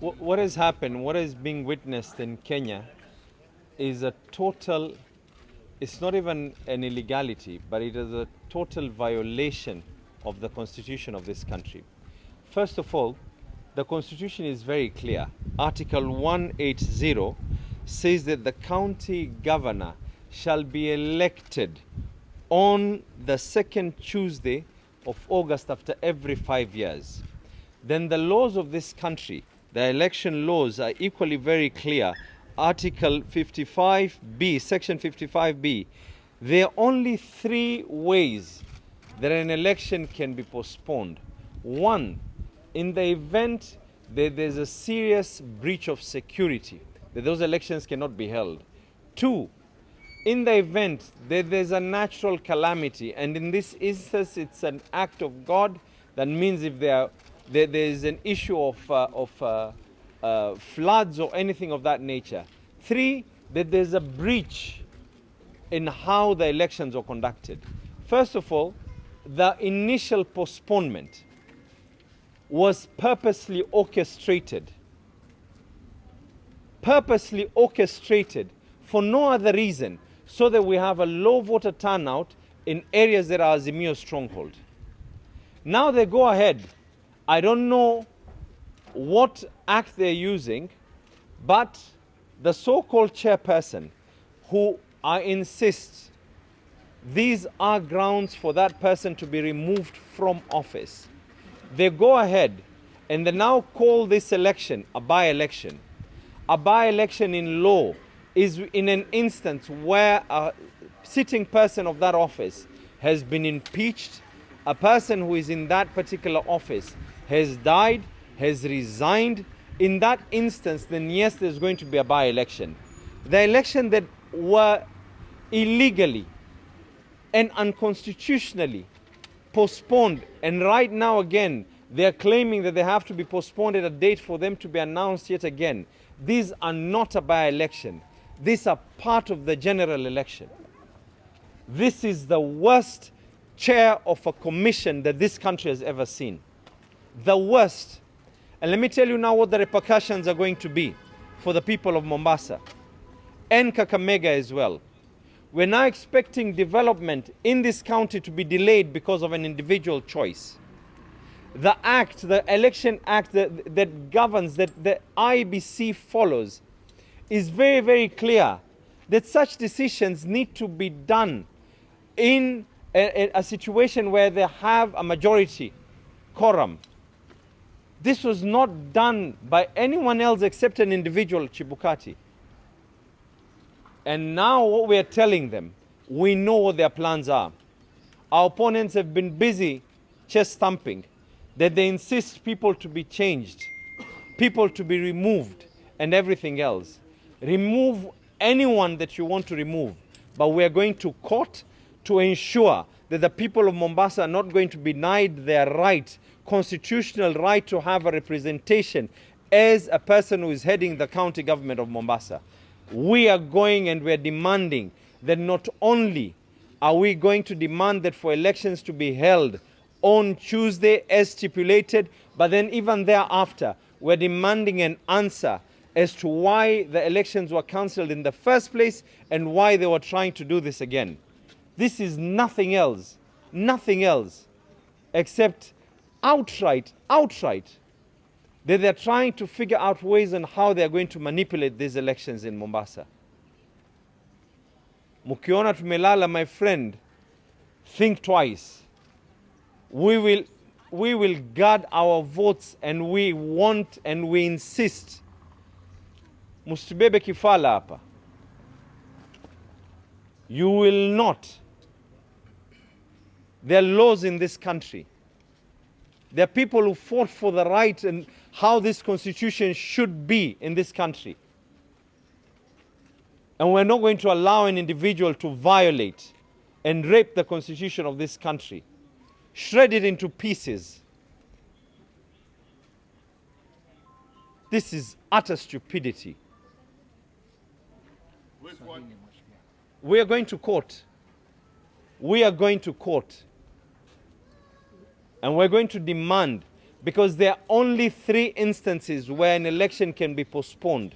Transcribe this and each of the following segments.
What has happened, what is being witnessed in Kenya is a total, it's not even an illegality, but it is a total violation of the constitution of this country. First of all, the constitution is very clear. Article 180 says that the county governor shall be elected on the second Tuesday of August after every 5 years. Then the laws of this country, the election laws, are equally very clear. Article 55B, Section 55B, there are only 3 ways that an election can be postponed. 1, in the event that there's a serious breach of security, that those elections cannot be held. 2, in the event that there's a natural calamity, and in this instance it's an act of God, that means if there is an issue of floods or anything of that nature. 3, that there's a breach in how the elections are conducted. First of all, the initial postponement was purposely orchestrated for no other reason, so that we have a low voter turnout in areas that are Azimio stronghold. Now they go ahead. I don't know what act they're using, but the so-called chairperson, who I insist these are grounds for that person to be removed from office, they go ahead and they now call this election a by-election. A by-election in law is in an instance where a sitting person of that office has been impeached, a person who is in that particular office has died, has resigned. In that instance, then yes, there's going to be a by-election. The election that were illegally and unconstitutionally postponed, and right now again, they're claiming that they have to be postponed at a date for them to be announced yet again. These are not a by-election. These are part of the general election. This is the worst chair of a commission that this country has ever seen. The worst. And let me tell you now what the repercussions are going to be for the people of Mombasa and Kakamega as well. We're now expecting development in this county to be delayed because of an individual choice. The act, the election act that governs, that the IBC follows, is very, very clear that such decisions need to be done in a situation where they have a majority quorum. This was not done by anyone else except an individual, Chibukati. And now what we are telling them, we know what their plans are. Our opponents have been busy chest thumping, that they insist people to be changed, people to be removed, and everything else. Remove anyone that you want to remove, but we are going to court to ensure that the people of Mombasa are not going to be denied their right, constitutional right, to have a representation as a person who is heading the county government of Mombasa. We are going and we are demanding that not only are we going to demand that for elections to be held on Tuesday as stipulated, but then even thereafter, we're demanding an answer as to why the elections were cancelled in the first place and why they were trying to do this again. This is nothing else except outright, that they're trying to figure out ways on how they're going to manipulate these elections in Mombasa. Mukiona tumelala, my friend, think twice. We will guard our votes, and we want and we insist. Mustibebe kifala hapa. You will not. There are laws in this country. There are people who fought for the right and how this constitution should be in this country. And we're not going to allow an individual to violate and rape the constitution of this country, shred it into pieces. This is utter stupidity. We are going to court. We are going to court. And we're going to demand because there are only 3 instances where an election can be postponed.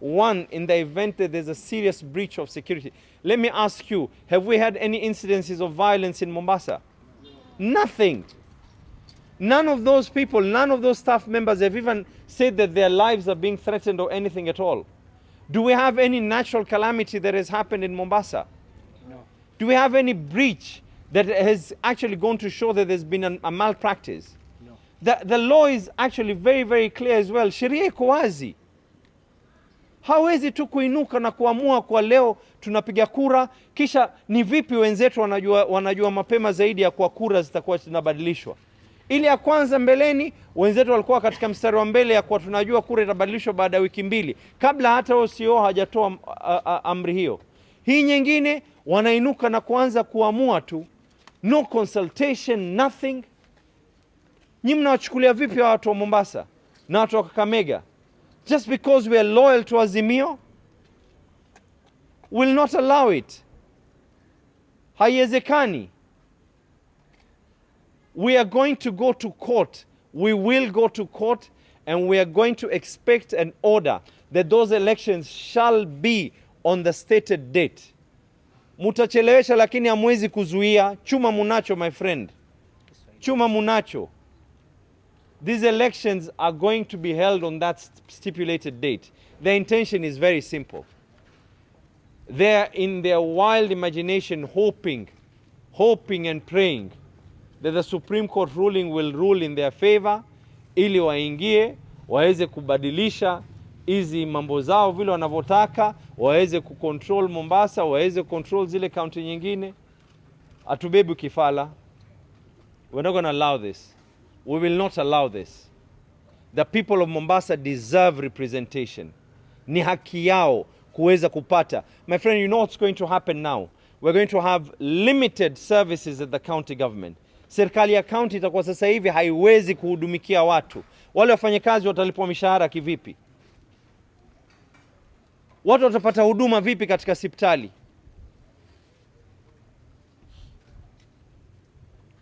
One, in the event that there's a serious breach of security. Let me ask you, have we had any incidences of violence in Mombasa? Nothing. None of those people, none of those staff members have even said that their lives are being threatened or anything at all. Do we have any natural calamity that has happened in Mombasa? No. Do we have any breach that has actually gone to show that there's been a malpractice? No. The law is actually very, very clear as well. Sheria iko wazi. Hawezi tu kuinuka na kuamua kwa leo tunapiga kura, kisha ni vipi wenzetu wanajua mapema zaidi ya kwa kura zitakuwa zinabadilishwa. Ili ya kwanza mbeleni, wenzetu walikuwa katika mstari wa mbele ya kwa tunajua kura itabadilishwa baada ya wiki 2, kabla hata OCO hajatoa amri hiyo. Hii nyingine wanainuka na kuanza kuamua tu. No consultation, nothing. Nyinyi mnawachukulia vipi watu wa Mombasa na watu wa Kakamega? Just because we are loyal to Azimio, will not allow it. Haiwezekani. We are going to go to court. We will go to court, and we are going to expect an order that those elections shall be on the stated date. Mutachelewesha lakini hamwezi kuzuia. Chuma munacho, my friend. Chuma munacho. These elections are going to be held on that stipulated date. The intention is very simple. They are in their wild imagination hoping and praying that the Supreme Court ruling will rule in their favor, ili waingie, waweze kubadilisha hizi mambo zao vile wanavyotaka, waweze kucontrol Mombasa, waweze control zile county nyingine. Atubebu kifala. We're not going to allow this. We will not allow this. The people of Mombasa deserve representation. Ni haki yao kuweza kupata. My friend, you know what's going to happen now? We're going to have limited services at the county government. Serikali ya county itakuwa sasa hivi haiwezi kuhudumikia watu. Wale wafanyakazi watalipwa mishahara kivipi? Watu watapata huduma vipi katika hospitali?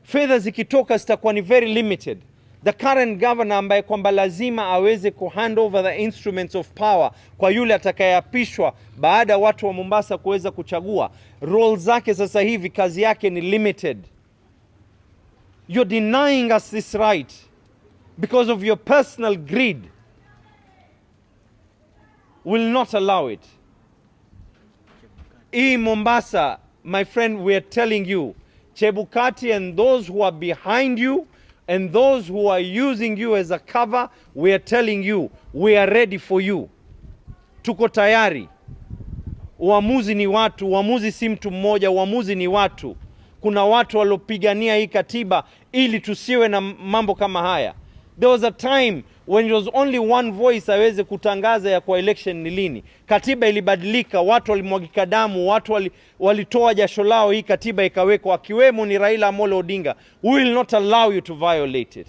Fedha zikitoka zitakuwa ni very limited. The current governor ambaye kwamba lazima aweze hand over the instruments of power kwa yule atakayeapishwa baada ya watu wa Mombasa kuweza kuchagua, role zake sasa hivi kazi yake ni limited. You're denying us this right because of your personal greed. Will not allow it. In Mombasa, my friend, we are telling you, Chebukati and those who are behind you and those who are using you as a cover, we are telling you, we are ready for you. Tuko tayari. Uamuzi ni watu, uamuzi si mtu mmoja, uamuzi ni watu. Kuna watu waliopigania hii katiba ili tusiwe na mambo kama haya. There was a time when it was only one voice aweze kutangaza ya kwa election ni lini. Katiba ilibadilika, watu walimwagika damu, watu walitoa jasho lao, hii katiba ikawekwa, akiwemo ni Raila Amolo Odinga. We will not allow you to violate it.